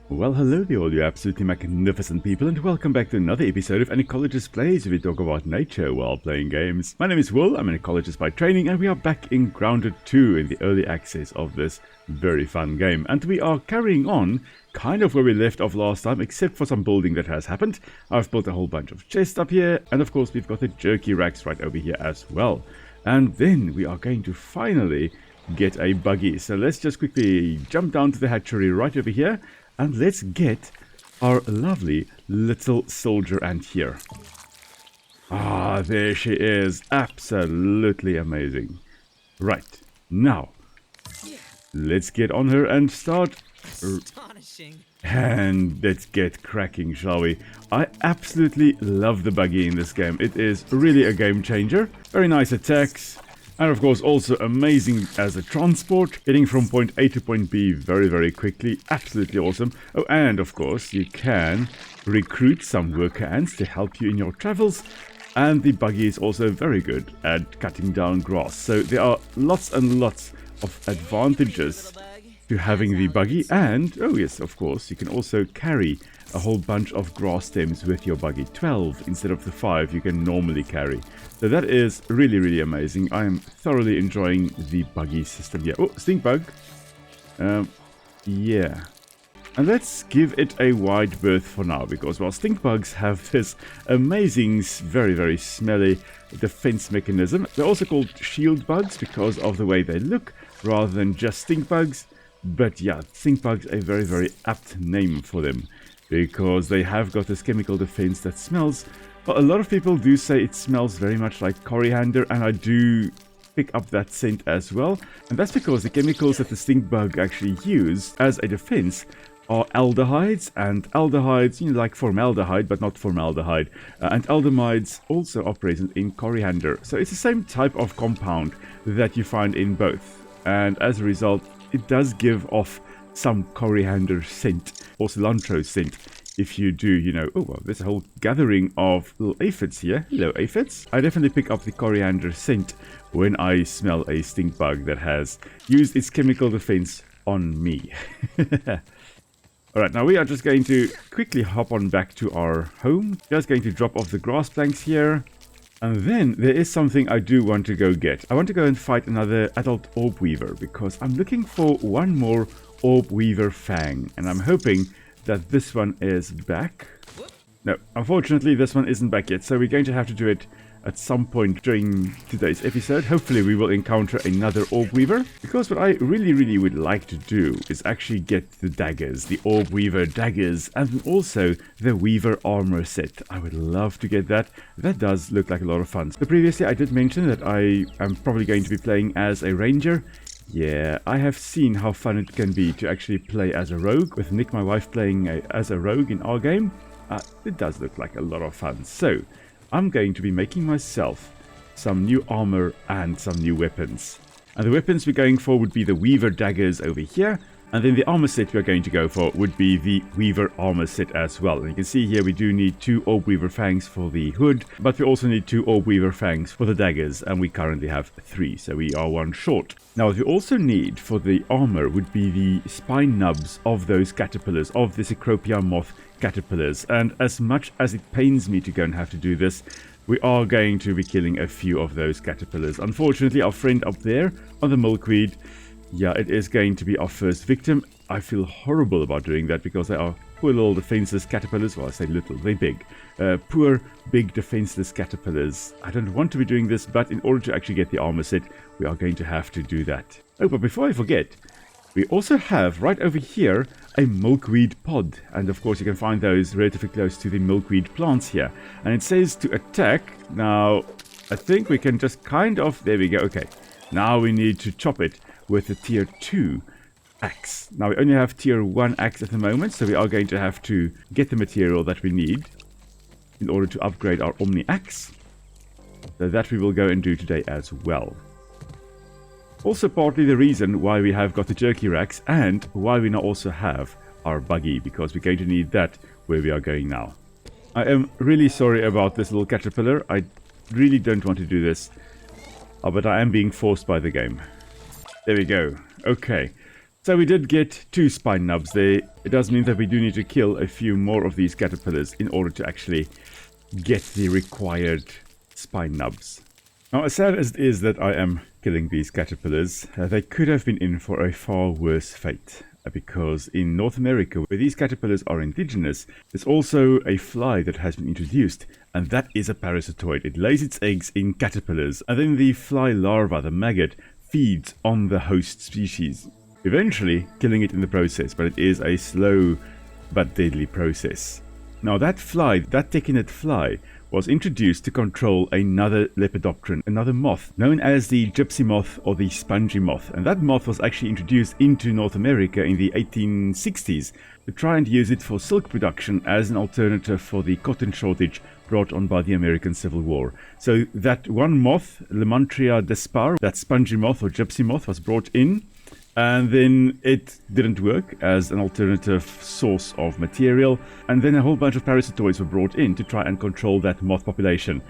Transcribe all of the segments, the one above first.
Well, hello there all you absolutely magnificent people, and welcome back to another episode of An Ecologist Plays, where we talk about nature while playing games. My name is Will, I'm an ecologist by training, and we are back in Grounded 2 in the early access of this very fun game. And we are carrying on kind of where we left off last time, except for some building that has happened. I've built a whole bunch of chests up here, and of course we've got the jerky racks right over here as well. And then we are going to finally get a buggy. So let's just quickly jump down to the hatchery right over here. And let's get our lovely little soldier ant here. Ah, there she is. Absolutely amazing. Right, now, let's get on her and start. Astonishing. And let's get cracking, shall we? I absolutely love the buggy in this game. It is really a game changer. Very nice attacks. And of course also amazing as a transport, getting from point A to point B very, very quickly. Absolutely awesome. Oh, and of course you can recruit some worker ants to help you in your travels. And the buggy is also very good at cutting down grass. So there are lots and lots of advantages to having the buggy. And, oh yes, of course, you can also carry a whole bunch of grass stems with your buggy. 12 instead of the 5 you can normally carry. So that is really, really amazing. I am thoroughly enjoying the buggy system here. Oh, stink bug. Yeah. And let's give it a wide berth for now, because while stink bugs have this amazing, very, very smelly defense mechanism, they're also called shield bugs because of the way they look, rather than just stink bugs. But yeah, stink bugs are a very, very apt name for them, because they have got this chemical defense that smells. Well, a lot of people do say it smells very much like coriander, and I do pick up that scent as well. And that's because the chemicals that the stink bug actually use as a defense are aldehydes, and aldehydes, you know, like formaldehyde, but not formaldehyde. And aldehamides also are present in coriander. So it's the same type of compound that you find in both. And as a result, it does give off some coriander scent or cilantro scent. If you do, you know, oh, well, there's a whole gathering of little aphids here. Hello, aphids. I definitely pick up the coriander scent when I smell a stink bug that has used its chemical defense on me. Alright, now we are just going to quickly hop on back to our home. Just going to drop off the grass planks here. And then there is something I do want to go get. I want to go and fight another adult orb weaver, because I'm looking for one more orb weaver fang. And I'm hoping that this one is back. No, unfortunately this one isn't back yet, so we're going to have to do it at some point during today's episode. Hopefully we will encounter another orb weaver, because what I really would like to do is actually get the daggers, the orb weaver daggers, and also the weaver armor set. I would love to get that. That does look like a lot of fun. So previously I did mention that I am probably going to be playing as a ranger. Yeah, I have seen how fun it can be to actually play as a rogue, with Nick, my wife, playing as a rogue in our game. It does look like a lot of fun. So I'm going to be making myself some new armor and some new weapons. And the weapons we're going for would be the Weaver daggers over here. And then the armor set we're going to go for would be the Weaver armor set as well. And you can see here we do need 2 Orb Weaver fangs for the hood, but we also need 2 Orb Weaver fangs for the daggers, and we currently have 3, so we are 1 short. Now what we also need for the armor would be the spine nubs of those caterpillars, of the Cecropia moth caterpillars. And as much as it pains me to go and have to do this, we are going to be killing a few of those caterpillars. Unfortunately, our friend up there on the milkweed, yeah, it is going to be our first victim. I feel horrible about doing that, because they are poor little defenseless caterpillars. Well, I say little, they're big. Poor, big, defenseless caterpillars. I don't want to be doing this, but in order to actually get the armor set, we are going to have to do that. Oh, but before I forget, we also have right over here a milkweed pod. And of course you can find those relatively close to the milkweed plants here. And it says to attack. Now, I think we can just kind of... There we go, okay. Now we need to chop it with the tier 2 axe. Now we only have tier 1 axe at the moment, so we are going to have to get the material that we need in order to upgrade our Omni axe. So that we will go and do today as well. Also partly the reason why we have got the jerky racks, and why we now also have our buggy, because we're going to need that where we are going now. I am really sorry about this little caterpillar. I really don't want to do this, but I am being forced by the game. There we go. Okay, So we did get 2 spine nubs there. It does mean that we do need to kill a few more of these caterpillars in order to actually get the required spine nubs. Now, as sad as it is that I am killing these caterpillars, they could have been in for a far worse fate. Because in North America, where these caterpillars are indigenous, there's also a fly that has been introduced, and that is a parasitoid. It lays its eggs in caterpillars, and then the fly larva, the maggot, feeds on the host species, eventually killing it in the process, but it is a slow but deadly process. Now that fly, that techinid fly, was introduced to control another lepidopteran, another moth, known as the gypsy moth or the spongy moth. And that moth was actually introduced into North America in the 1860s to try and use it for silk production as an alternative for the cotton shortage brought on by the American Civil War. So that one moth, Lemantria dispar, that spongy moth or gypsy moth, was brought in, and then it didn't work as an alternative source of material, and then a whole bunch of parasitoids were brought in to try and control that moth population,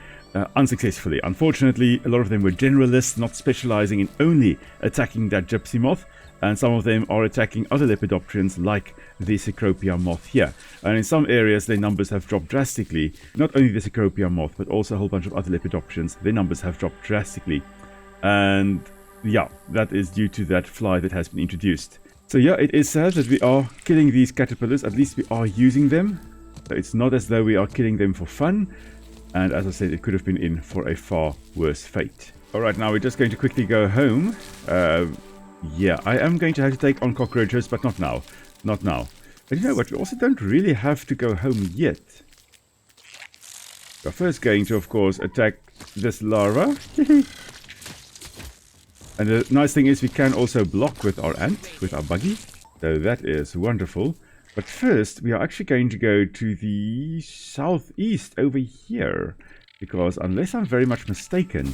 unsuccessfully. Unfortunately, a lot of them were generalists, not specializing in only attacking that gypsy moth, and some of them are attacking other lepidopterans like the Cecropia moth here. And in some areas their numbers have dropped drastically. Not only the Cecropia moth, but also a whole bunch of other lepidopterans, their numbers have dropped drastically. And yeah, that is due to that fly that has been introduced. So yeah, it is sad that we are killing these caterpillars. At least we are using them. So it's not as though we are killing them for fun. And as I said, it could have been in for a far worse fate. Alright, now we're just going to quickly go home. Yeah, I am going to have to take on cockroaches, but not now. Not now. But you know what, we also don't really have to go home yet. We're first going to, of course, attack this larva. And the nice thing is we can also block with our ant, with our buggy. So that is wonderful. But first, we are actually going to go to the southeast over here. Because unless I'm very much mistaken,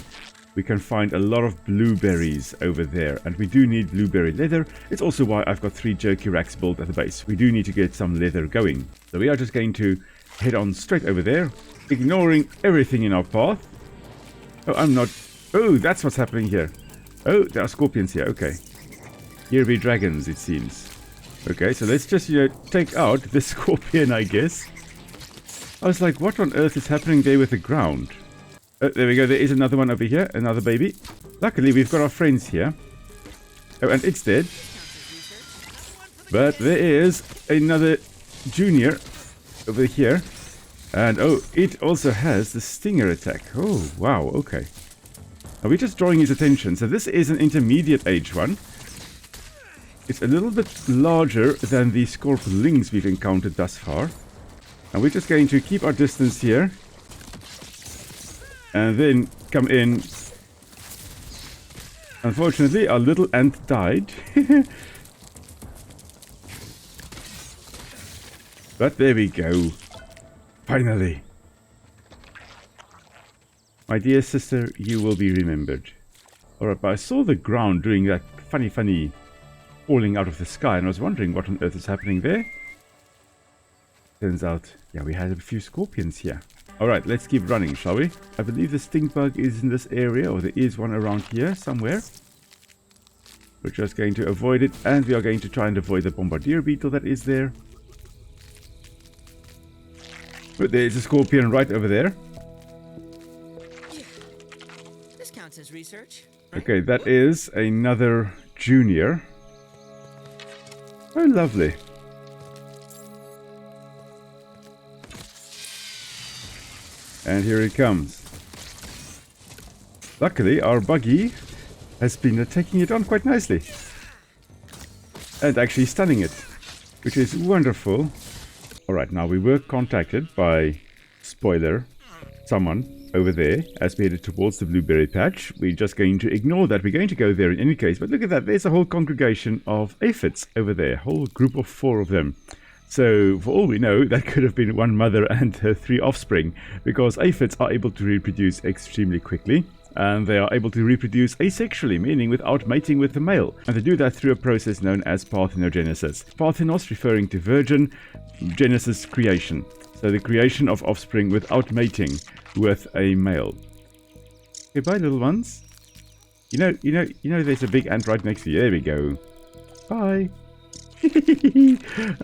we can find a lot of blueberries over there. And we do need blueberry leather. It's also why I've got 3 jerky racks built at the base. We do need to get some leather going. So we are just going to head on straight over there, ignoring everything in our path. Oh, I'm not... Oh, that's what's happening here. Oh, there are scorpions here. Okay. Here be dragons, it seems. Okay, so let's just, take out the scorpion, I guess. I was like, what on earth is happening there with the ground? Oh, there we go. There is another one over here. Another baby. Luckily, we've got our friends here. Oh, and it's dead. But there is another junior over here. And, oh, it also has the stinger attack. Oh, wow. Okay. Now we're just drawing his attention. So this is an intermediate age one. It's a little bit larger than the scorpions we've encountered thus far. And we're just going to keep our distance here. And then come in. Unfortunately, our little ant died. But there we go. Finally. My dear sister, you will be remembered. Alright, but I saw the ground doing that funny falling out of the sky, and I was wondering what on earth is happening there. Turns out, yeah, we had a few scorpions here. Alright, let's keep running, shall we? I believe the stink bug is in this area, or there is one around here somewhere. We're just going to avoid it, and we are going to try and avoid the bombardier beetle that is there. But there's a scorpion right over there. As research. Right? Okay, that is another junior. Oh, lovely. And here it comes. Luckily, our buggy has been taking it on quite nicely. And actually stunning it, which is wonderful. Alright, now we were contacted by, spoiler, someone over there as we headed towards the blueberry patch. We're just going to ignore that. We're going to go there in any case. But look at that. There's a whole congregation of aphids over there. A whole group of 4 of them. So for all we know, that could have been one mother and her 3 offspring. Because aphids are able to reproduce extremely quickly. And they are able to reproduce asexually, meaning without mating with the male. And they do that through a process known as Pathnogenesis. Parthenos referring to virgin, genesis creation. So the creation of offspring without mating with a male. Okay, bye little ones. You know, there's a big ant right next to you. There we go. Bye.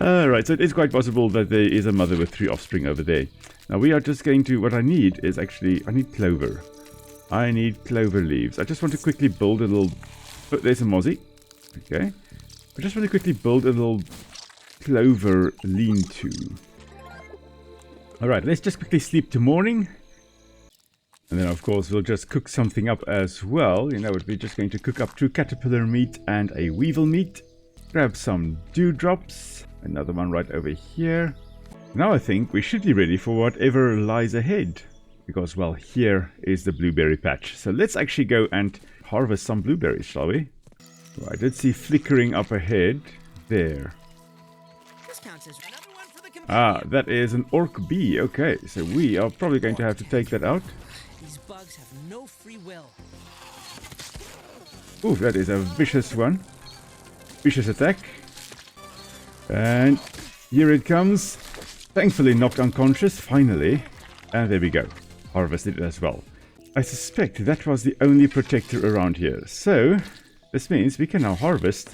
Alright, so it is quite possible that there is a mother with 3 offspring over there. Now we are just going to, what I need is actually, I need clover. I need clover leaves. I just want to quickly build a little, oh, there's a mozzie. Okay. I just want to quickly build a little clover lean-to. Alright, let's just quickly sleep to morning. And then of course we'll just cook something up as well. You know what, we're just going to cook up 2 caterpillar meat and a weevil meat. Grab some dewdrops. Another one right over here. Now I think we should be ready for whatever lies ahead. Because, well, here is the blueberry patch. So let's actually go and harvest some blueberries, shall we? Right, let's see flickering up ahead. There. This counts as another one for the companion. Ah, that is an orc bee. Okay, so we are probably going to have to take that out. These bugs have no free will. Ooh, that is a vicious one. Vicious attack. And here it comes. Thankfully knocked unconscious, finally. And there we go. Harvested it as well. I suspect that was the only protector around here. So, this means we can now harvest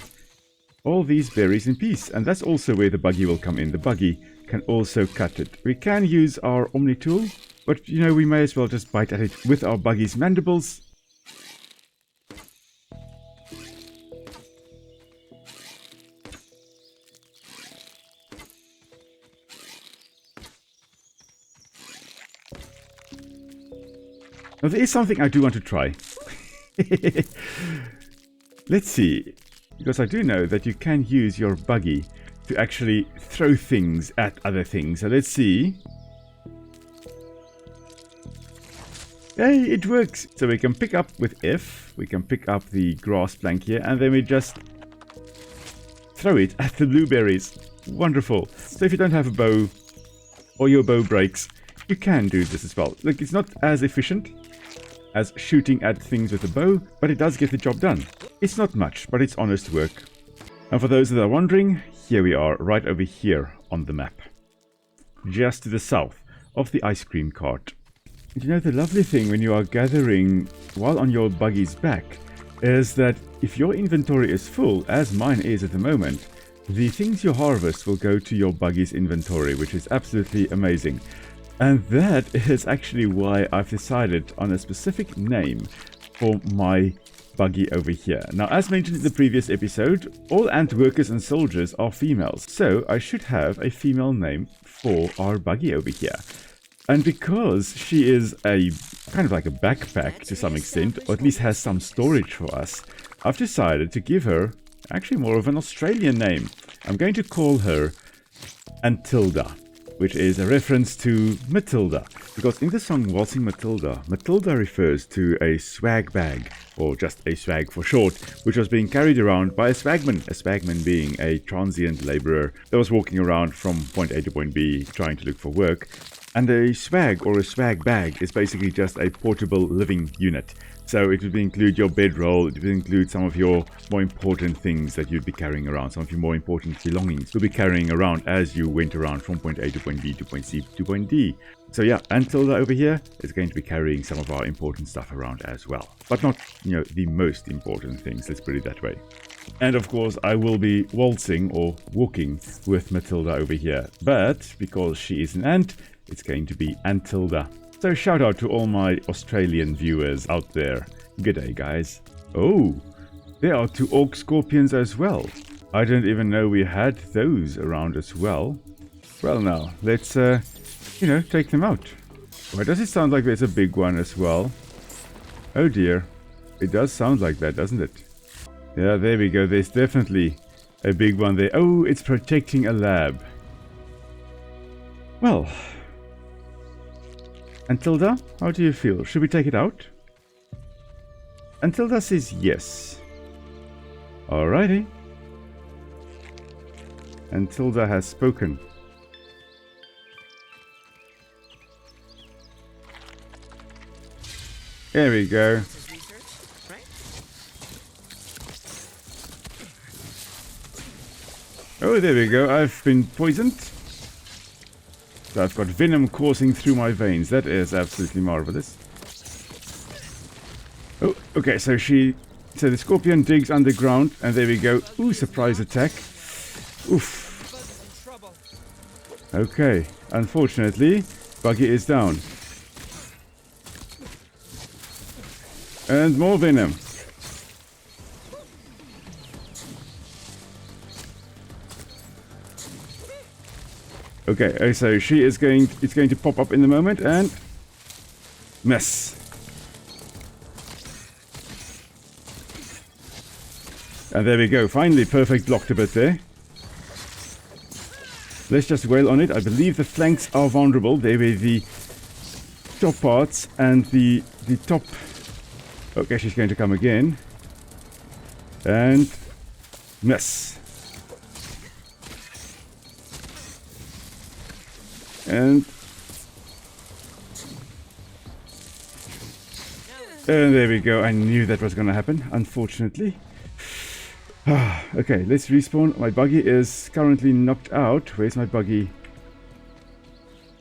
all these berries in peace. And that's also where the buggy will come in. The buggy can also cut it. We can use our Omni tool, but you know, we may as well just bite at it with our buggy's mandibles. Now, there is something I do want to try. Let's see. Because I do know that you can use your buggy to actually throw things at other things. So let's see. Hey, it works! So we can pick up with F. We can pick up the grass plank here. And then we just throw it at the blueberries. Wonderful. So if you don't have a bow or your bow breaks, you can do this as well. Look, it's not as efficient as shooting at things with a bow, but it does get the job done. It's not much, but it's honest work. And for those that are wondering, here we are, right over here on the map. Just to the south of the ice cream cart. And you know, the lovely thing when you are gathering while on your buggy's back is that if your inventory is full, as mine is at the moment, the things you harvest will go to your buggy's inventory, which is absolutely amazing. And that is actually why I've decided on a specific name for my buggy over here. Now, as mentioned in the previous episode, all ant workers and soldiers are females. So I should have a female name for our buggy over here. And because she is a kind of like a backpack to some extent, or at least has some storage for us, I've decided to give her actually more of an Australian name. I'm going to call her Antilda, which is a reference to Matilda. Because in the song Waltzing Matilda, Matilda refers to a swag bag, or just a swag for short, which was being carried around by a swagman being a transient labourer that was walking around from point A to point B trying to look for work. And a swag or a swag bag is basically just a portable living unit. So it would include your bedroll, it would include some of your more important things that you'd be carrying around, some of your more important belongings you'll be carrying around as you went around from point A to point B to point C to point D. So yeah, Antilda over here is going to be carrying some of our important stuff around as well. But not, you know, the most important things, let's put it that way. And of course, I will be waltzing or walking with Matilda over here. But because she is an ant, it's going to be Antilda. So shout out to all my Australian viewers out there. G'day, guys. Oh, there are 2 orc scorpions as well. I didn't even know we had those around as well. Well now, let's, you know, take them out. Why does it sound like there's a big one as well? Oh dear. It does sound like that, doesn't it? Yeah, there we go. There's definitely a big one there. Oh, it's protecting a lab. Well, Antilda, how do you feel? Should we take it out? Antilda says yes. Alrighty. Antilda has spoken. There we go. This is research, right? Oh, there we go. I've been poisoned. So I've got venom coursing through my veins. That is absolutely marvelous. Oh, okay, so she So the scorpion digs underground, and there we go. Ooh, surprise attack. Oof. Okay, unfortunately, Buggy is down. And more venom. Okay, so it's going to pop up in a moment and miss. And there we go, finally perfect blocked a bit there. Let's just wail on it. I believe the flanks are vulnerable. They were the top parts and the top. Okay, she's going to come again. And miss. And there we go. I knew that was going to happen, unfortunately. Okay, let's respawn. My buggy is currently knocked out. Where's my buggy?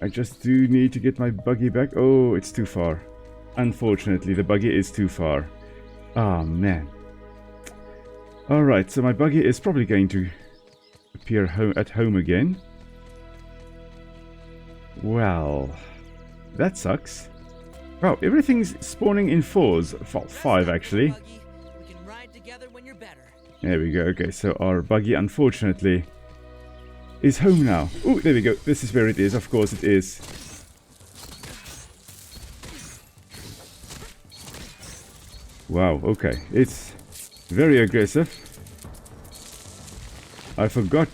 I just do need to get my buggy back. Oh, it's too far. Unfortunately, the buggy is too far. Ah, man. Alright, so my buggy is probably going to appear at home again. Well, that sucks. Wow, everything's spawning in 4s. Well, 5 actually. We can ride together when you're better. There we go. Okay, so our buggy, unfortunately, is home now. Oh, there we go. This is where it is. Of course it is. Wow, okay. It's very aggressive. I forgot.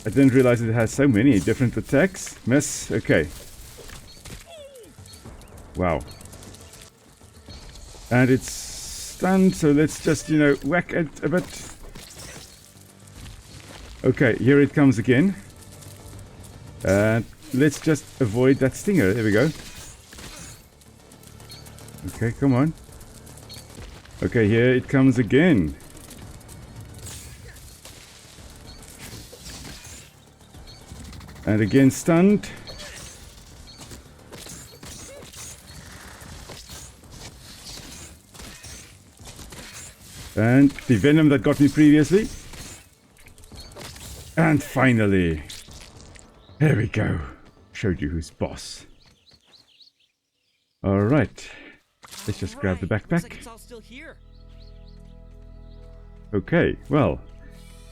I didn't realize it has so many different attacks. Miss. Okay. Wow. And it's stunned, so let's just, you know, whack it a bit. Okay, here it comes again. And let's just avoid that stinger. There we go. Okay, come on. Okay, here it comes again. And again stunned. And the venom that got me previously. And finally. There we go. Showed you who's boss. Alright. Let's just grab the backpack. Looks like it's all still here. Okay, well.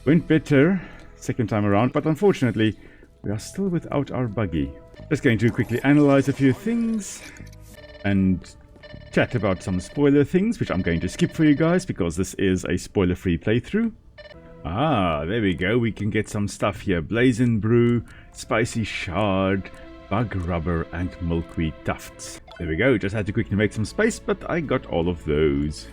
Went better second time around, but unfortunately we are still without our buggy. Just going to quickly analyze a few things. And chat about some spoiler things, which I'm going to skip for you guys because this is a spoiler-free playthrough. Ah, there we go. We can get some stuff here. Blazing Brew, Spicy Shard, Bug Rubber, and Milkweed Tufts. There we go. Just had to quickly make some space, but I got all of those.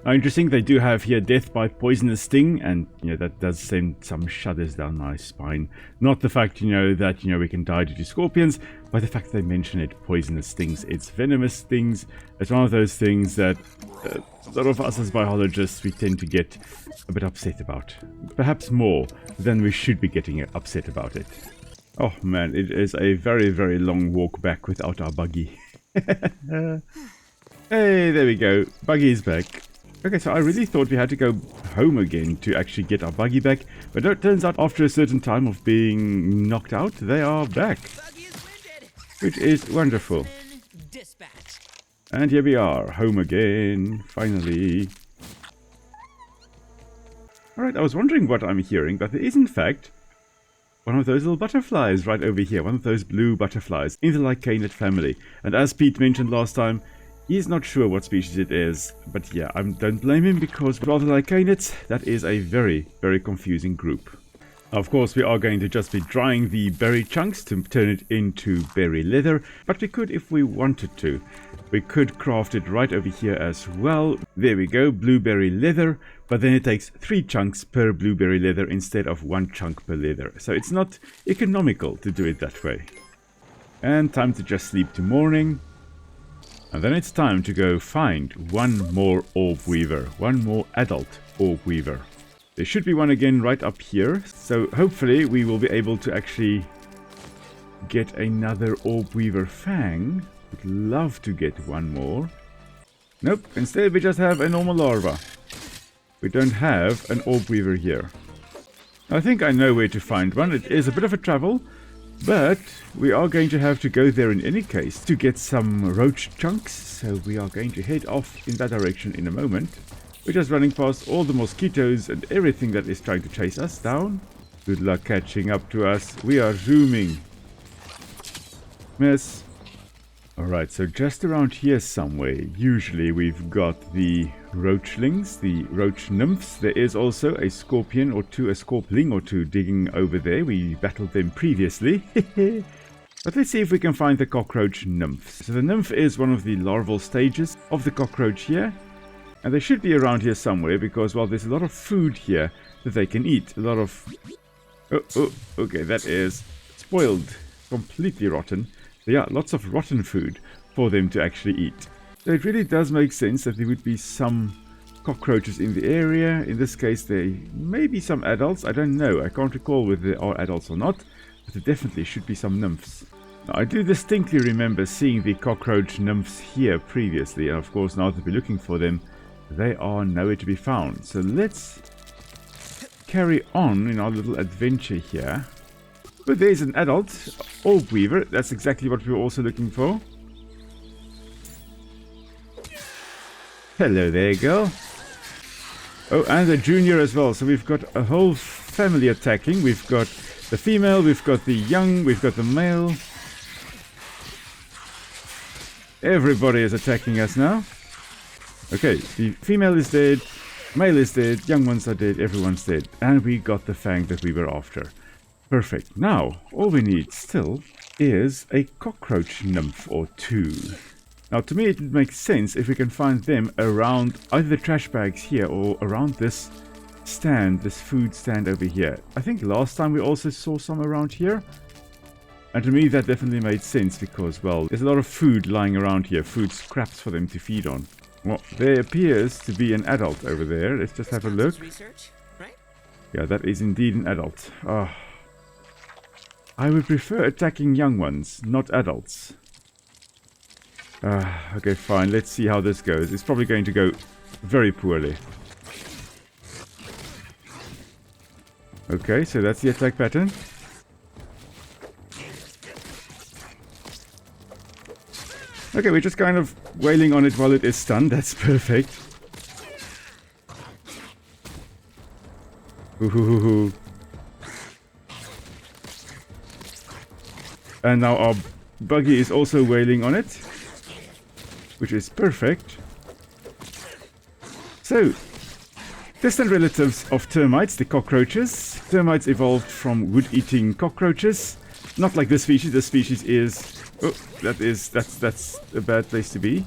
Now, interesting, they do have here Death by Poisonous Sting, and, you know, that does send some shudders down my spine. Not the fact, you know, that, you know, we can die due to scorpions, but the fact they mention it, poisonous stings. It's venomous stings. It's one of those things that a lot of us as biologists, we tend to get a bit upset about. Perhaps more than we should be getting upset about it. Oh man, it is a very, very long walk back without our buggy. Hey, there we go. Buggy is back. Okay, so I really thought we had to go home again to actually get our buggy back. But it turns out after a certain time of being knocked out, they are back. Buggy is winded. Which is wonderful. Dispatch. And here we are, home again, finally. Alright, I was wondering what I'm hearing, but there is in fact one of those little butterflies right over here. One of those blue butterflies in the lycaenid family. And as Pete mentioned last time, he's not sure what species it is, but yeah, don't blame him because with all the lycaenids, that is a very, very confusing group. Of course, we are going to just be drying the berry chunks to turn it into berry leather, but we could if we wanted to. We could craft it right over here as well. There we go, blueberry leather, but then it takes 3 chunks per blueberry leather instead of 1 chunk per leather. So it's not economical to do it that way. And time to just sleep to morning. And then it's time to go find one more orb weaver, one more adult orb weaver. There should be one again right up here, so hopefully we will be able to actually get another orb weaver fang. Would love to get one more. Nope, instead we just have a normal larva. We don't have an orb weaver here. I think I know where to find one. It is a bit of a travel, but we are going to have to go there in any case to get some roach chunks. So we are going to head off in that direction in a moment. We're just running past all the mosquitoes and everything that is trying to chase us down. Good luck catching up to us. We are zooming. Miss. Alright, so just around here somewhere, usually we've got the roachlings, the roach nymphs. There is also a scorpion or two, a scorpling or two digging over there. We battled them previously. But let's see if we can find the cockroach nymphs. So the nymph is one of the larval stages of the cockroach here. And they should be around here somewhere because, well, there's a lot of food here that they can eat. A lot of... Oh, okay, that is spoiled. Completely rotten. Yeah, lots of rotten food for them to actually eat. So it really does make sense that there would be some cockroaches in the area. In this case, there may be some adults. I don't know. I can't recall whether there are adults or not. But there definitely should be some nymphs. Now, I do distinctly remember seeing the cockroach nymphs here previously. And of course, now that we're looking for them, they are nowhere to be found. So let's carry on in our little adventure here. But there's an adult orb weaver. That's exactly what we were also looking for. Hello there, girl. Oh, and a junior as well. So we've got a whole family attacking. We've got the female, we've got the young, we've got the male. Everybody is attacking us now. Okay, the female is dead, male is dead, young ones are dead, everyone's dead. And we got the fang that we were after. Perfect. Now, all we need still is a cockroach nymph or two. Now, to me, it would make sense if we can find them around either the trash bags here or around this stand, this food stand over here. I think last time we also saw some around here. And to me, that definitely made sense because, well, there's a lot of food lying around here, food scraps for them to feed on. Well, there appears to be an adult over there. Let's just have a look. Research, right? Yeah, that is indeed an adult. I would prefer attacking young ones, not adults. Okay, fine. Let's see how this goes. It's probably going to go very poorly. Okay, so that's the attack pattern. Okay, we're just kind of wailing on it while it is stunned. That's perfect. Ooh. And now our buggy is also wailing on it, which is perfect. So, distant relatives of termites, the cockroaches. Termites evolved from wood-eating cockroaches. Not like this species. This species is... Oh, that's a bad place to be.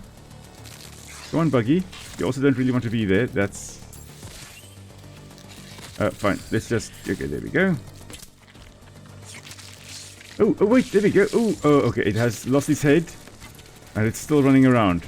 Go on, buggy. You also don't really want to be there. That's... fine. Let's just... Okay, there we go. Oh, wait, there we go. Oh, okay, it has lost its head, and it's still running around.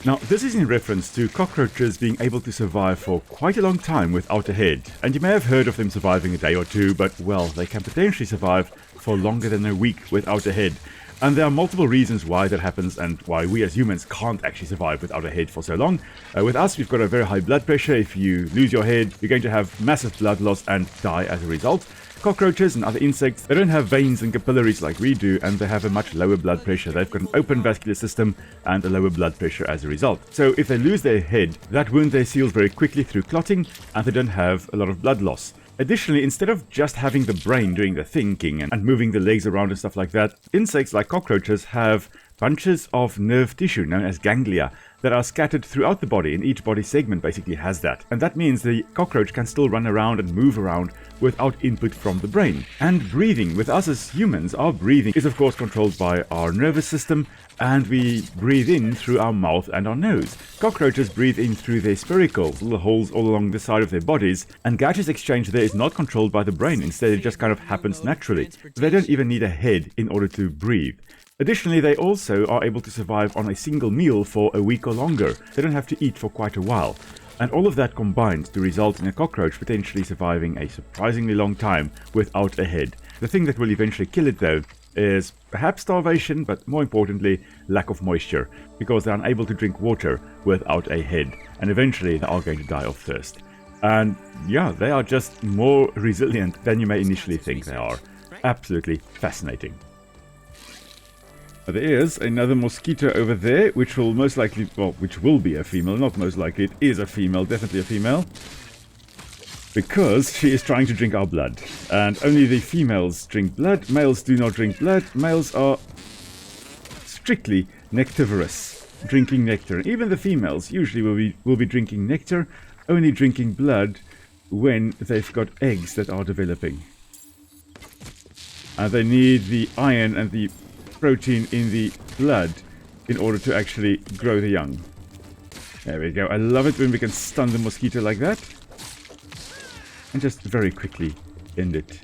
Now, this is in reference to cockroaches being able to survive for quite a long time without a head. And you may have heard of them surviving a day or two, but, well, they can potentially survive for longer than a week without a head. And there are multiple reasons why that happens and why we as humans can't actually survive without a head for so long. With us, we've got a very high blood pressure. If you lose your head, you're going to have massive blood loss and die as a result. Cockroaches and other insects, they don't have veins and capillaries like we do, and they have a much lower blood pressure. They've got an open vascular system and a lower blood pressure as a result. So if they lose their head, that wound they heals very quickly through clotting, and they don't have a lot of blood loss. Additionally, instead of just having the brain doing the thinking and moving the legs around and stuff like that, insects like cockroaches have bunches of nerve tissue known as ganglia that are scattered throughout the body, and each body segment basically has that. And that means the cockroach can still run around and move around without input from the brain. And breathing, with us as humans, our breathing is of course controlled by our nervous system, and we breathe in through our mouth and our nose. Cockroaches breathe in through their spiracles, little holes all along the side of their bodies, and gaseous exchange there is not controlled by the brain. Instead, it just kind of happens naturally. They don't even need a head in order to breathe. Additionally, they also are able to survive on a single meal for a week or longer. They don't have to eat for quite a while. And all of that combined to result in a cockroach potentially surviving a surprisingly long time without a head. The thing that will eventually kill it, though, is perhaps starvation, but more importantly, lack of moisture, because they're unable to drink water without a head, and eventually they are going to die of thirst. And yeah, they are just more resilient than you may initially think they are. Absolutely fascinating. There is another mosquito over there, which will most likely, well, which will be a female, not most likely, it is a female, definitely a female. Because she is trying to drink our blood. And only the females drink blood, males do not drink blood. Males are strictly nectivorous, drinking nectar. Even the females usually will be drinking nectar, only drinking blood when they've got eggs that are developing. And they need the iron and the protein in the blood in order to actually grow the young. There we go. I love it when we can stun the mosquito like that. And just very quickly end it.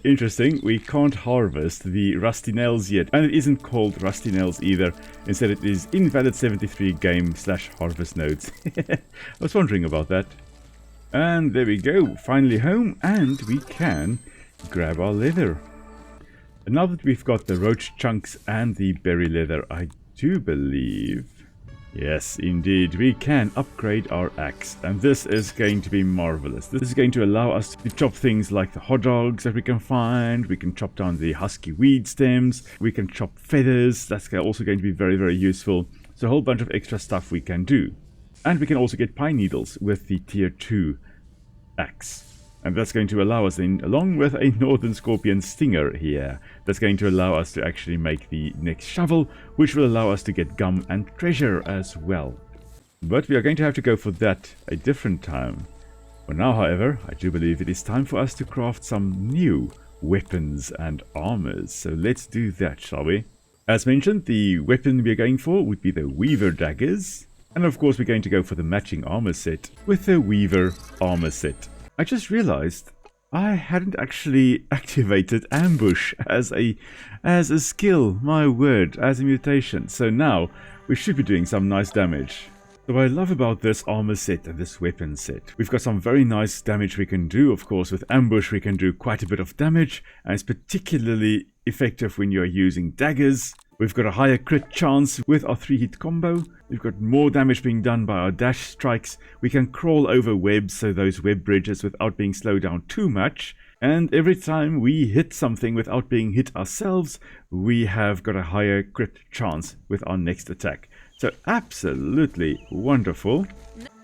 Interesting, we can't harvest the rusty nails yet, and it isn't called rusty nails either. Instead it is invalid 73 game/harvest nodes. I was wondering about that. And there we go, finally home, and we can grab our leather. And now that we've got the roach chunks and the berry leather, I do believe... Yes, indeed, we can upgrade our axe, and this is going to be marvelous. This is going to allow us to chop things like the hot dogs that we can find. We can chop down the husky weed stems. We can chop feathers. That's also going to be very, very useful. So a whole bunch of extra stuff we can do. And we can also get pine needles with the tier 2 axe. And that's going to allow us then, along with a northern scorpion stinger here, that's going to allow us to actually make the next shovel, which will allow us to get gum and treasure as well. But we are going to have to go for that a different time. For now, however, I do believe it is time for us to craft some new weapons and armors. So let's do that, shall we? As mentioned, the weapon we are going for would be the Weaver daggers. And of course, we're going to go for the matching armor set with the Weaver armor set. I just realized I hadn't actually activated ambush as a skill, my word, as a mutation. So now we should be doing some nice damage. So what I love about this armor set and this weapon set, we've got some very nice damage we can do. Of course, with ambush we can do quite a bit of damage, and it's particularly effective when you're using daggers. We've got a higher crit chance with our 3-hit combo. We've got more damage being done by our dash strikes. We can crawl over webs, so those web bridges, without being slowed down too much. And every time we hit something without being hit ourselves, we have got a higher crit chance with our next attack. So absolutely wonderful.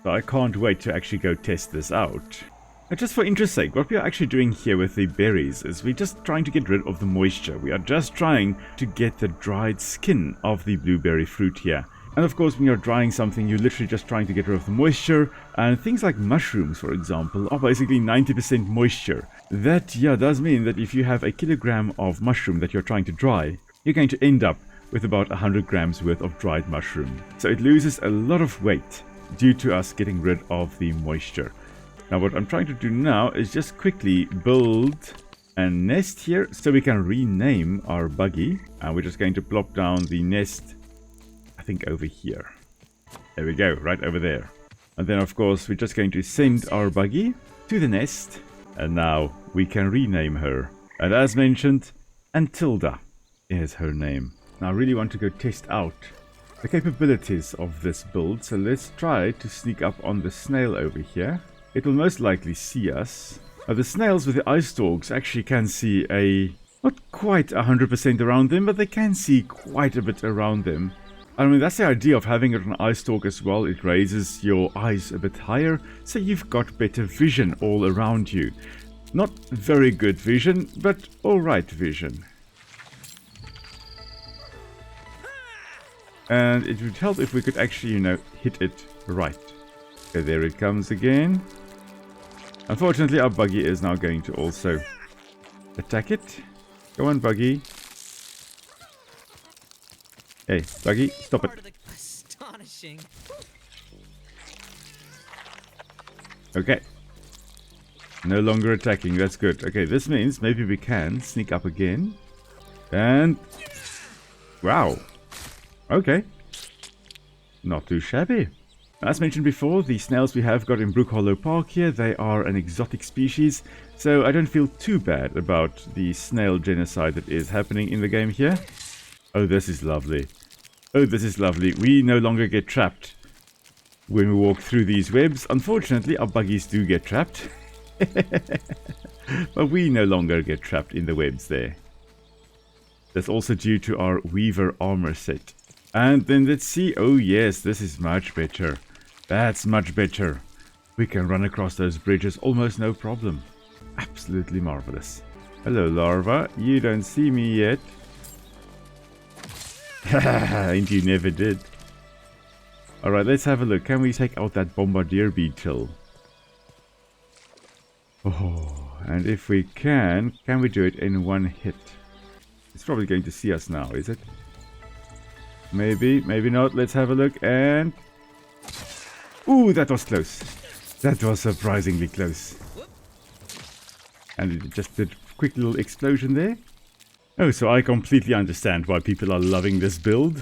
So I can't wait to actually go test this out. And just for interest's sake, what we are actually doing here with the berries is we're just trying to get rid of the moisture. We are just trying to get the dried skin of the blueberry fruit here. And of course, when you're drying something, you're literally just trying to get rid of the moisture. And things like mushrooms, for example, are basically 90% moisture. That, yeah, does mean that if you have a kilogram of mushroom that you're trying to dry, you're going to end up with about 100 grams worth of dried mushroom. So it loses a lot of weight due to us getting rid of the moisture. Now what I'm trying to do now is just quickly build a nest here so we can rename our buggy. And we're just going to plop down the nest, I think over here. There we go, right over there. And then of course we're just going to send our buggy to the nest. And now we can rename her. And as mentioned, Antilda is her name. Now I really want to go test out the capabilities of this build. So let's try to sneak up on the snail over here. It will most likely see us. The snails with the eye stalks actually can see not quite 100% around them, but they can see quite a bit around them. I mean, that's the idea of having it on eye stalk as well. It raises your eyes a bit higher, so you've got better vision all around you. Not very good vision, but alright vision. And it would help if we could actually, hit it right. Okay, there it comes again. Unfortunately, our buggy is now going to also attack it. Go on, buggy. Hey, buggy, stop it. Astonishing. Okay. No longer attacking, that's good. Okay, this means maybe we can sneak up again. And... wow. Okay. Not too shabby. As mentioned before, the snails we have got in Brook Hollow Park here, they are an exotic species, so I don't feel too bad about the snail genocide that is happening in the game here. Oh, this is lovely. Oh, this is lovely. We no longer get trapped when we walk through these webs. Unfortunately, our buggies do get trapped. But we no longer get trapped in the webs there. That's also due to our Weaver armor set. And then let's see. Oh yes, this is much better. That's much better. We can run across those bridges almost no problem. Absolutely marvelous. Hello, larva. You don't see me yet. And you never did. Alright, let's have a look. Can we take out that bombardier beetle? Oh, and if we can we do it in one hit? It's probably going to see us now, is it? Maybe, maybe not. Let's have a look and... Ooh, that was close. That was surprisingly close. And it just did a quick little explosion there. Oh, so I completely understand why people are loving this build.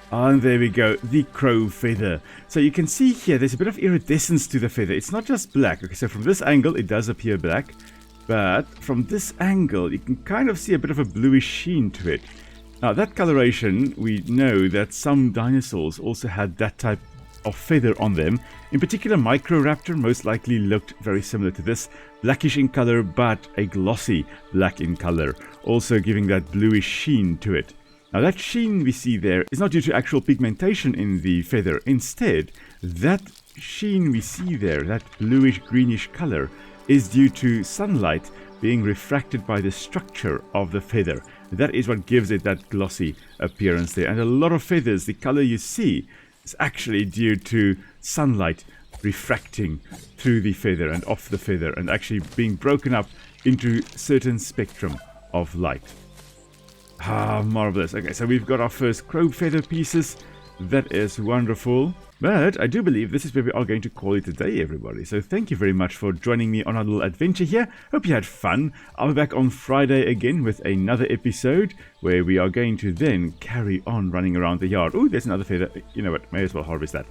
And there we go, the crow feather. So you can see here, there's a bit of iridescence to the feather. It's not just black. Okay, so from this angle, it does appear black. But from this angle, you can kind of see a bit of a bluish sheen to it. Now, that coloration, we know that some dinosaurs also had that type of feather on them. In particular, Microraptor most likely looked very similar to this. Blackish in color, but a glossy black in color. Also giving that bluish sheen to it. Now that sheen we see there is not due to actual pigmentation in the feather. Instead, that sheen we see there, that bluish greenish color, is due to sunlight being refracted by the structure of the feather. That is what gives it that glossy appearance there. And a lot of feathers, the color you see is actually due to sunlight refracting through the feather and off the feather and actually being broken up into certain spectrum of light. Ah, marvelous. Okay, so we've got our first crow feather pieces. That is wonderful. But I do believe this is where we are going to call it a day, everybody. So thank you very much for joining me on our little adventure here. Hope you had fun. I'll be back on Friday again with another episode where we are going to then carry on running around the yard. Oh, there's another feather. You know what? May as well harvest that.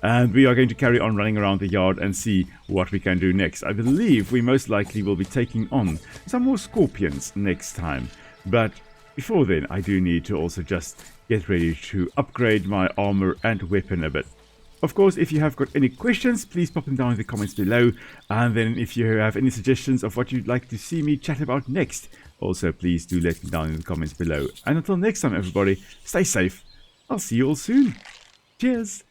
And we are going to carry on running around the yard and see what we can do next. I believe we most likely will be taking on some more scorpions next time. But before then, I do need to also just get ready to upgrade my armor and weapon a bit. Of course, if you have got any questions, please pop them down in the comments below. And then if you have any suggestions of what you'd like to see me chat about next, also please do let me down in the comments below. And until next time, everybody, stay safe. I'll see you all soon. Cheers.